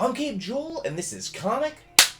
I'm Gabe Joel, and this is Comic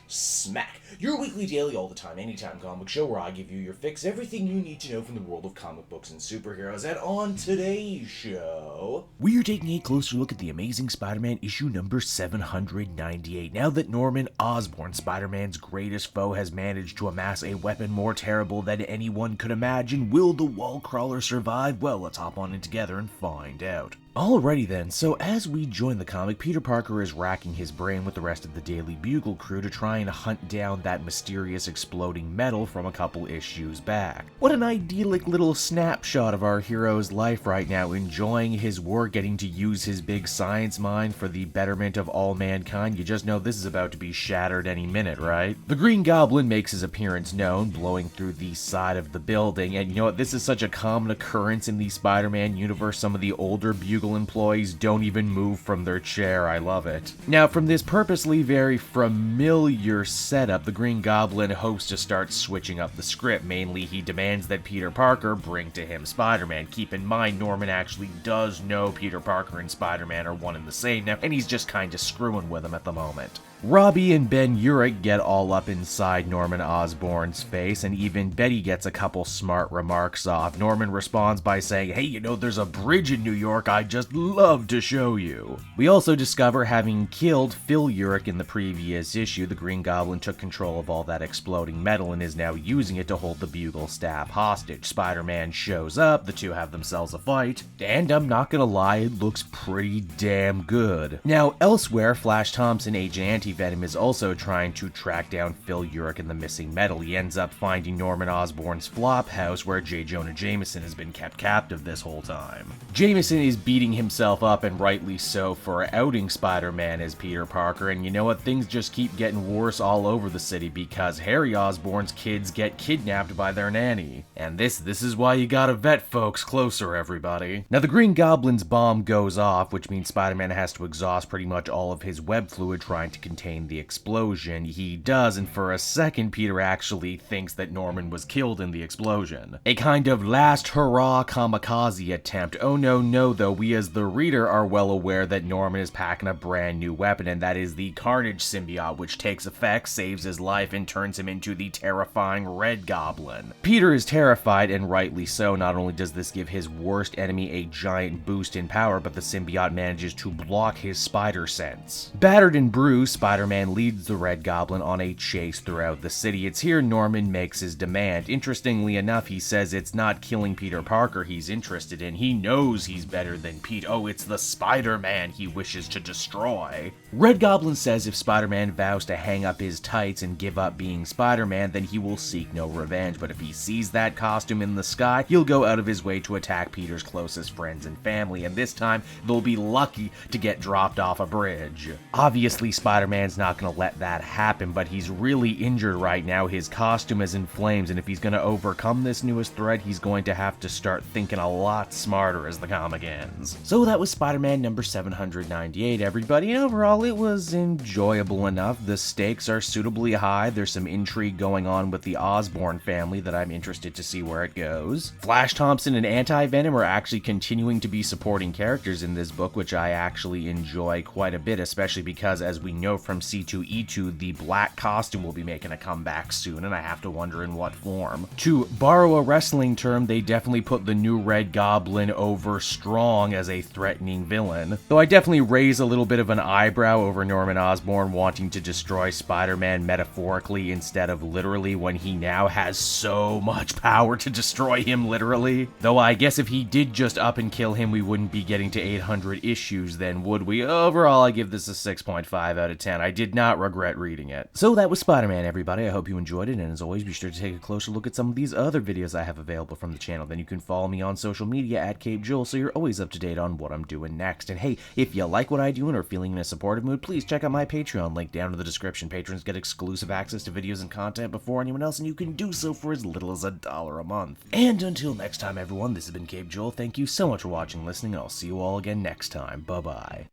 Smack, your weekly daily all the time, anytime comic show where I give you your fix, everything you need to know from the world of comic books and superheroes. And on today's show, we are taking a closer look at the Amazing Spider-Man issue number 798. Now that Norman Osborn, Spider-Man's greatest foe, has managed to amass a weapon more terrible than anyone could imagine, will the wall crawler survive? Well, let's hop on in together and find out. Alrighty then, so as we join the comic, Peter Parker is racking his brain with the rest of the Daily Bugle crew to try and hunt down that mysterious exploding metal from a couple issues back. What an idyllic little snapshot of our hero's life right now, enjoying his work, getting to use his big science mind for the betterment of all mankind. You just know this is about to be shattered any minute, right? The Green Goblin makes his appearance known, blowing through the side of the building, and you know what, this is such a common occurrence in the Spider-Man universe. Some of the older Bugle employees don't even move from their chair. I love it. Now, from this purposely very familiar setup, the Green Goblin hopes to start switching up the script. Mainly, he demands that Peter Parker bring to him Spider-Man. Keep in mind, Norman actually does know Peter Parker and Spider-Man are one and the same now, and he's just kind of screwing with him at the moment. Robbie and Ben Urich get all up inside Norman Osborn's face, and even Betty gets a couple smart remarks off. Norman responds by saying, "Hey, you know, there's a bridge in New York I'd just love to show you." We also discover, having killed Phil Urich in the previous issue, the Green Goblin took control of all that exploding metal and is now using it to hold the Bugle staff hostage. Spider-Man shows up, the two have themselves a fight, and I'm not gonna lie, it looks pretty damn good. Now, elsewhere, Flash Thompson, Agent Anti-Venom, is also trying to track down Phil Urich and the missing metal. He ends up finding Norman Osborn's flop house, where J. Jonah Jameson has been kept captive this whole time. Jameson is beating himself up, and rightly so, for outing Spider-Man as Peter Parker, and you know what, things just keep getting worse all over the city because Harry Osborn's kids get kidnapped by their nanny. And this is why you gotta vet folks closer, everybody. Now, the Green Goblin's bomb goes off, which means Spider-Man has to exhaust pretty much all of his web fluid trying to contain the explosion. He does, and for a second, Peter actually thinks that Norman was killed in the explosion. A kind of last hurrah kamikaze attempt. Oh no, though, we as the reader are well aware that Norman is packing a brand new weapon, and that is the Carnage symbiote, which takes effect, saves his life, and turns him into the terrifying Red Goblin. Peter is terrified, and rightly so. Not only does this give his worst enemy a giant boost in power, but the symbiote manages to block his spider sense. Battered and bruised, Spider-Man leads the Red Goblin on a chase throughout the city. It's here Norman makes his demand. Interestingly enough, he says it's not killing Peter Parker he's interested in. He knows he's better than Pete. Oh, it's the Spider-Man he wishes to destroy. Red Goblin says if Spider-Man vows to hang up his tights and give up being Spider-Man, then he will seek no revenge. But if he sees that costume in the sky, he'll go out of his way to attack Peter's closest friends and family, and this time they'll be lucky to get dropped off a bridge. Obviously, Spider-Man's not gonna let that happen, but he's really injured right now. His costume is in flames, and if he's gonna overcome this newest threat, he's going to have to start thinking a lot smarter as the comic ends. So that was Spider-Man number 798, everybody, and overall it was enjoyable enough. The stakes are suitably high. There's some intrigue going on with the Osborn family that I'm interested to see where it goes. Flash Thompson and Anti-Venom are actually continuing to be supporting characters in this book, which I actually enjoy quite a bit, especially because, as we know from C2E2, the black costume will be making a comeback soon, and I have to wonder in what form. To borrow a wrestling term, they definitely put the new Red Goblin over strong as a threatening villain. Though I definitely raise a little bit of an eyebrow over Norman Osborn wanting to destroy Spider-Man metaphorically instead of literally, when he now has so much power to destroy him literally. Though I guess if he did just up and kill him, we wouldn't be getting to 800 issues then, would we? Overall, I give this a 6.5 out of 10. I did not regret reading it. So that was Spider-Man, everybody. I hope you enjoyed it, and as always, be sure to take a closer look at some of these other videos I have available from the channel. Then you can follow me on social media at Cape Joel, so you're always up to date on what I'm doing next. And hey, if you like what I do and are feeling in a supportive mood, please check out my Patreon, link down in the description. Patrons get exclusive access to videos and content before anyone else, and you can do so for as little as $1 a month. And until next time, everyone, this has been Cape Joel. Thank you so much for watching and listening, and I'll see you all again next time. Bye-bye.